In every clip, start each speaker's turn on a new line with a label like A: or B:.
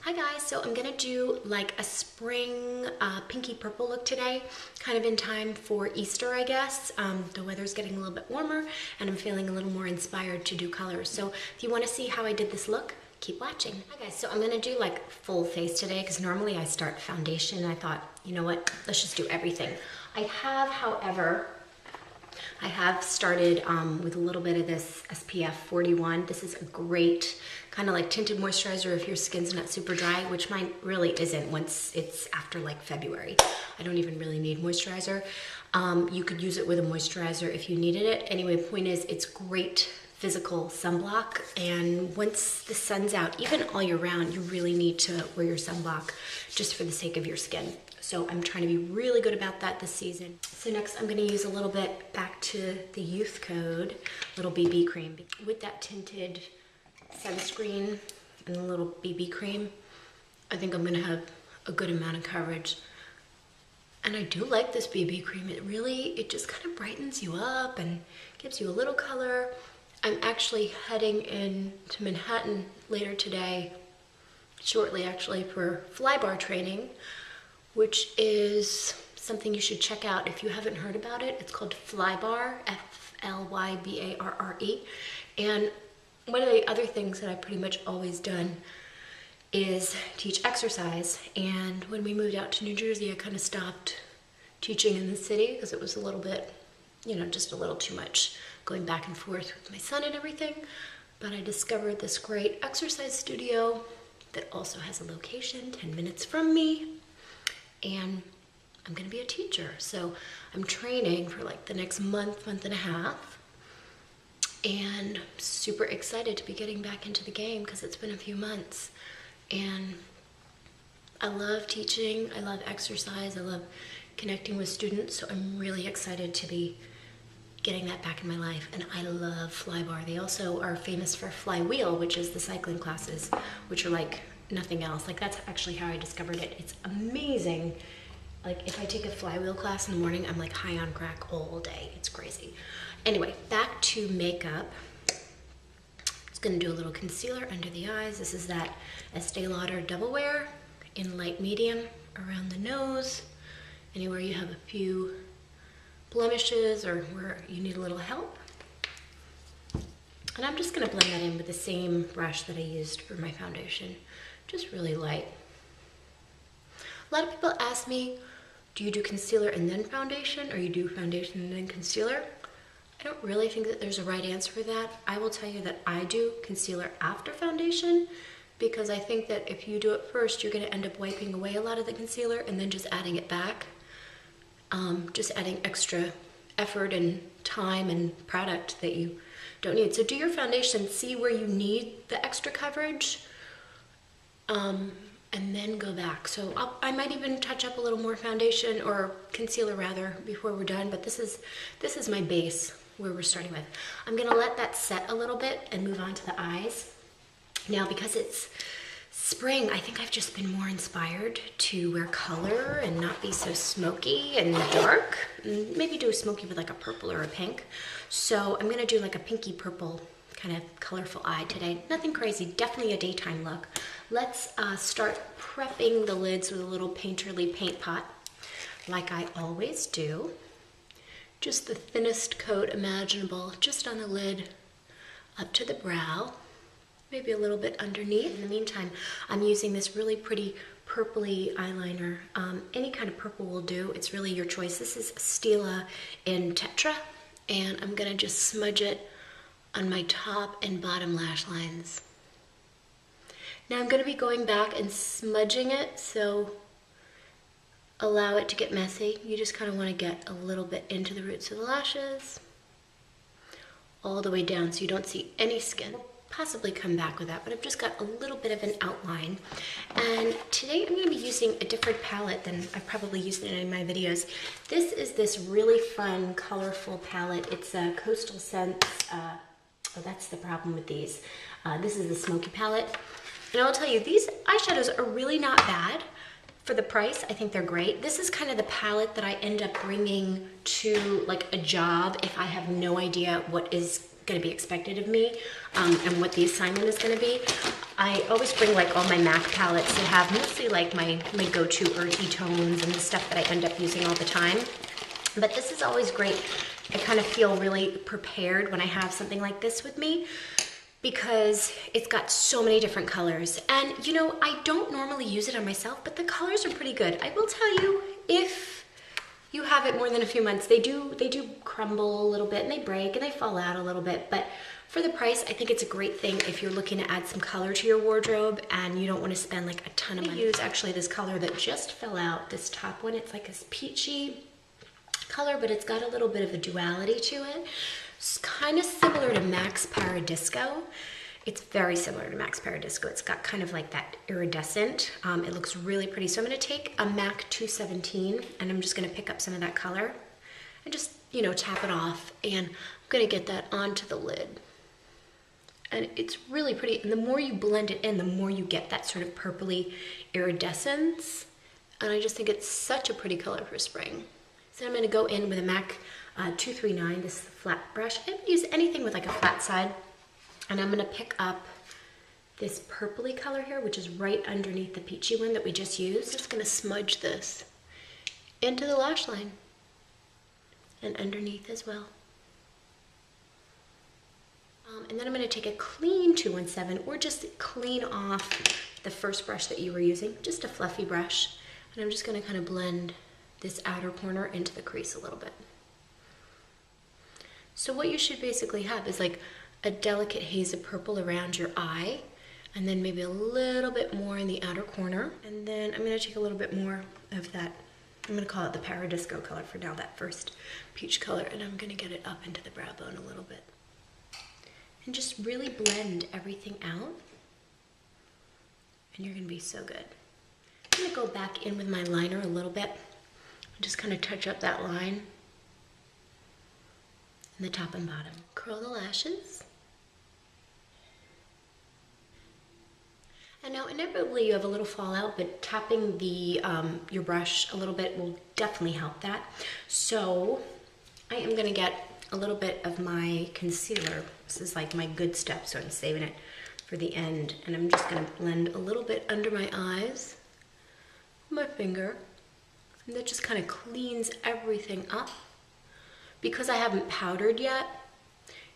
A: Hi guys, so I'm gonna do like a spring pinky purple look today, kind of in time for Easter, I guess. The weather's getting a little bit warmer and I'm feeling a little more inspired to do colors. So if you wanna see how I did this look, keep watching. Hi guys, so I'm gonna do like full face today because normally I start foundation. I thought, you know what, let's just do everything. I have, however, I have started with a little bit of this SPF 41. This is a great kind of like tinted moisturizer if your skin's not super dry, which mine really isn't once it's after like February. I don't even really need moisturizer. You could use it with a moisturizer if you needed it. Anyway, point is it's great physical sunblock, and once the sun's out, even all year round, you really need to wear your sunblock just for the sake of your skin. So I'm trying to be really good about that this season. So next I'm gonna use a little bit back to the youth code, little BB cream. With that tinted sunscreen and a little BB cream, I think I'm gonna have a good amount of coverage. And I do like this BB cream. It just kind of brightens you up and gives you a little color. I'm actually heading into Manhattan later today, shortly actually, for Flybar training, which is something you should check out if you haven't heard about it. It's called Flybar, Flybarre. And one of the other things that I've pretty much always done is teach exercise. And when we moved out to New Jersey, I kind of stopped teaching in the city because it was a little bit, just a little too much going back and forth with my son and everything. But I discovered this great exercise studio that also has a location 10 minutes from me. And I'm gonna be a teacher. So I'm training for like the next month and a half. And I'm super excited to be getting back into the game because it's been a few months. And I love teaching, I love exercise, I love connecting with students. So I'm really excited to be getting that back in my life. And I love Flybar. They also are famous for Flywheel, which is the cycling classes, which are like nothing else. Like that's actually how I discovered it. It's amazing. Like if I take a flywheel class in the morning, I'm like high on crack all day. It's crazy. Anyway, back to makeup. I was gonna do a little concealer under the eyes. This is that Estee Lauder Double Wear in light medium around the nose. Anywhere you have a few blemishes or where you need a little help. And I'm just gonna blend that in with the same brush that I used for my foundation. Just really light. A lot of people ask me, do you do concealer and then foundation, or you do foundation and then concealer? I don't really think that there's a right answer for that. I will tell you that I do concealer after foundation because I think that if you do it first, you're gonna end up wiping away a lot of the concealer and then just adding it back. Just adding extra effort and time and product that you don't need. So do your foundation, see where you need the extra coverage, and then go back. So I might even touch up a little more foundation or concealer rather before we're done, but this is my base where we're starting with. I'm gonna let that set a little bit and move on to the eyes. Now because it's spring, I think I've just been more inspired to wear color and not be so smoky and dark. Maybe do a smoky with like a purple or a pink. So I'm gonna do like a pinky purple kind of colorful eye today. Nothing crazy, definitely a daytime look. Let's start prepping the lids with a little painterly paint pot, like I always do. Just the thinnest coat imaginable, just on the lid, up to the brow, maybe a little bit underneath. In the meantime, I'm using this really pretty purpley eyeliner. Any kind of purple will do. It's really your choice. This is Stila in Tetra, and I'm gonna just smudge it on my top and bottom lash lines. Now I'm gonna be going back and smudging it, so allow it to get messy. You just kind of want to get a little bit into the roots of the lashes, all the way down so you don't see any skin. We'll possibly come back with that, but I've just got a little bit of an outline. And today I'm gonna be using a different palette than I've probably used in any of my videos. This is this really fun, colorful palette. It's a Coastal Scents, oh, that's the problem with these. This is the Smokey palette. And I'll tell you, these eyeshadows are really not bad. For the price, I think they're great. This is kind of the palette that I end up bringing to like a job if I have no idea what is gonna be expected of me and what the assignment is gonna be. I always bring like all my MAC palettes that have mostly like my go-to earthy tones and the stuff that I end up using all the time. But this is always great. I kind of feel really prepared when I have something like this with me because it's got so many different colors. And you know, I don't normally use it on myself, but the colors are pretty good. I will tell you, if you have it more than a few months, they do crumble a little bit and they break and they fall out a little bit. But for the price, I think it's a great thing if you're looking to add some color to your wardrobe and you don't want to spend like a ton of money. I use actually this color that just fell out, this top one. It's like a peachy color, but it's got a little bit of a duality to it. It's kind of similar to Max Paradisco. It's very similar to Max Paradisco. It's got kind of like that iridescent. It looks really pretty. So I'm going to take a MAC 217 and I'm just going to pick up some of that color and just, you know, tap it off. And I'm going to get that onto the lid. And it's really pretty. And the more you blend it in, the more you get that sort of purpley iridescence. And I just think it's such a pretty color for spring. So I'm going to go in with a MAC 239, this flat brush. I don't use anything with like a flat side. And I'm going to pick up this purpley color here, which is right underneath the peachy one that we just used. I'm just going to smudge this into the lash line and underneath as well. And then I'm going to take a clean 217 or just clean off the first brush that you were using, just a fluffy brush. And I'm just going to kind of blend this outer corner into the crease a little bit. So what you should basically have is like a delicate haze of purple around your eye, and then maybe a little bit more in the outer corner. And then I'm going to take a little bit more of that, I'm going to call it the Paradisco color for now, that first peach color, and I'm going to get it up into the brow bone a little bit. And just really blend everything out, and you're going to be so good. I'm going to go back in with my liner a little bit and just kind of touch up that line in the top and bottom. Curl the lashes. And now inevitably you have a little fallout, but tapping the your brush a little bit will definitely help that. So I am going to get a little bit of my concealer. This is like my good stuff, so I'm saving it for the end. And I'm just going to blend a little bit under my eyes with my finger. And that just kind of cleans everything up. Because I haven't powdered yet,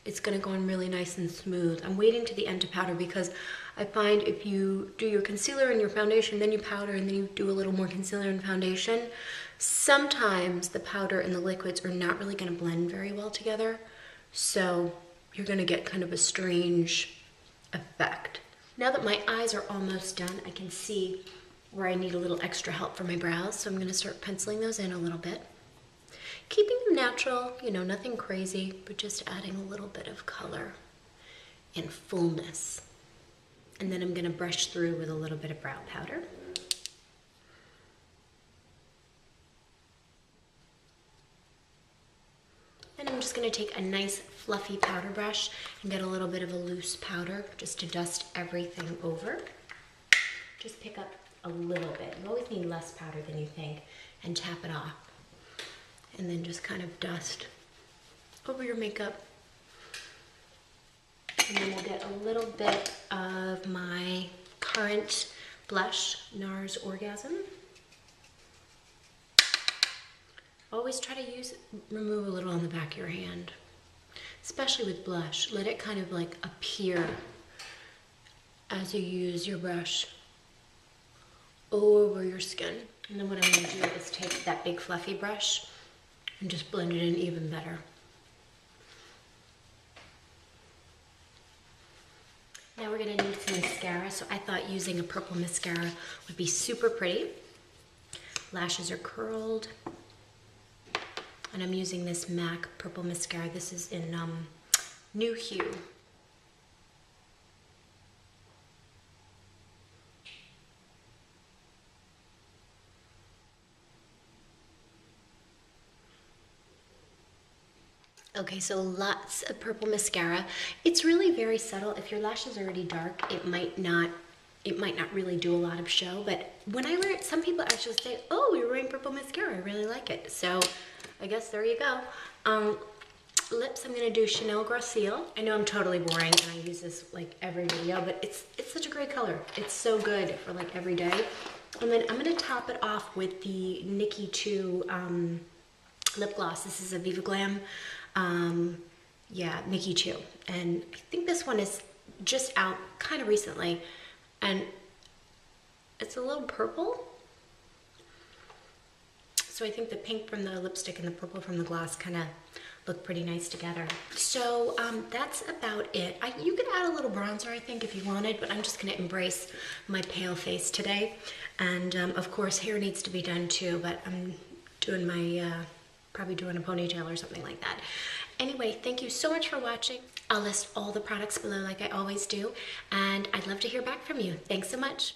A: it's going to go on really nice and smooth. I'm waiting to the end to powder because I find if you do your concealer and your foundation, then you powder, and then you do a little more concealer and foundation, sometimes the powder and the liquids are not really going to blend very well together. So you're going to get kind of a strange effect. Now that my eyes are almost done, I can see where I need a little extra help for my brows. So I'm going to start penciling those in a little bit. Keeping them natural, you know, nothing crazy, but just adding a little bit of color and fullness. And then I'm going to brush through with a little bit of brow powder. And I'm just going to take a nice fluffy powder brush and get a little bit of a loose powder just to dust everything over. Just pick up a little bit. You always need less powder than you think, and tap it off. And then just kind of dust over your makeup. And then we'll get a little bit of my current blush, Nars Orgasm. Always try to remove a little on the back of your hand, especially with blush. Let it kind of like appear as you use your brush over your skin. And then what I'm going to do is take that big fluffy brush and just blend it in even better. Now we're going to need some mascara, so I thought using a purple mascara would be super pretty. Lashes are curled, and I'm using this MAC purple mascara. This is in New Hue. Okay, so lots of purple mascara. It's really very subtle. If your lashes are already dark, it might not really do a lot of show, but when I wear it, some people actually say, oh, you're wearing purple mascara, I really like it. So I guess there you go. lips, I'm gonna do Chanel Gracile. I know I'm totally boring and I use this like every video, but it's such a great color. It's so good for like every day. And then I'm gonna top it off with the Nicki 2 lip gloss. This is a Vivaglam, yeah, Nicki 2. And I think this one is just out kind of recently. And it's a little purple. So I think the pink from the lipstick and the purple from the gloss kind of look pretty nice together. So that's about it. You could add a little bronzer, I think, if you wanted, but I'm just gonna embrace my pale face today. And of course, hair needs to be done too, but I'm doing my, probably doing a ponytail or something like that. Anyway, thank you so much for watching. I'll list all the products below like I always do, and I'd love to hear back from you. Thanks so much.